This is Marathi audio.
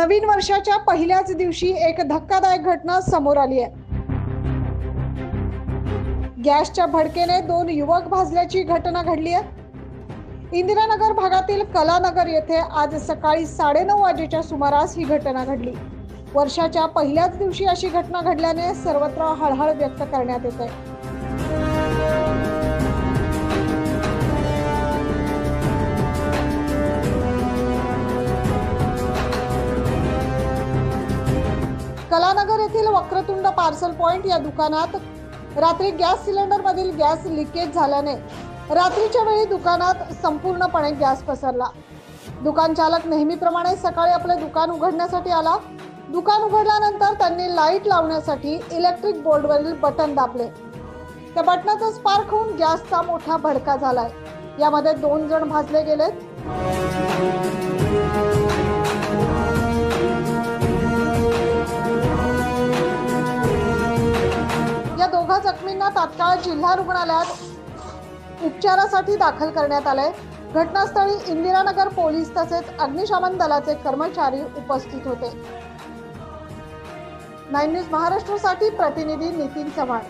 नवीन वर्षाच्या पहिल्याच दिवशी एक धक्कादायक घटना समोर आली आहे। गॅसच्या भडकेने 2 युवक भाजल्याची घटना घडली आहे। इंदिरानगर भागातील कलानगर येथे आज सकाळी 9:30 वाजेच्या सुमारास ही घटना घडली। वर्षाच्या पहिल्याच दिवशी अशी घटना घडल्याने सर्वत्र हळहळ व्यक्त करण्यात येत आहे। कलानगर येथील वक्रतुंड पार्सल पॉइंट या दुकानात रात्री गॅस सिलेंडर मधील गॅस लिकेज झाल्याने रात्रीच्या वेळी दुकानात संपूर्णपणे गॅस पसरला। दुकान चालक नेहमीप्रमाणे सकाळी आपले दुकान उघडण्यासाठी आला। दुकान उघडल्यानंतर त्यांनी लाईट लावण्यासाठी इलेक्ट्रिक बोर्डवरील बटन दाबले। त्या बटनाचा स्पार्क होऊन गॅसचा मोठा भडका झालाय। यामध्ये 2 जण भाजले गेलेत। या दोघा जखमींना तात्काळ जिल्हा रुग्णालयात उपचारासाठी दाखल करण्यात आले। घटनास्थळी इंदिरानगर पोलीस तसेच अग्निशमन दलाचे कर्मचारी उपस्थित होते। 9 न्यूज महाराष्ट्रासाठी प्रतिनिधी नितीन चव्हाण।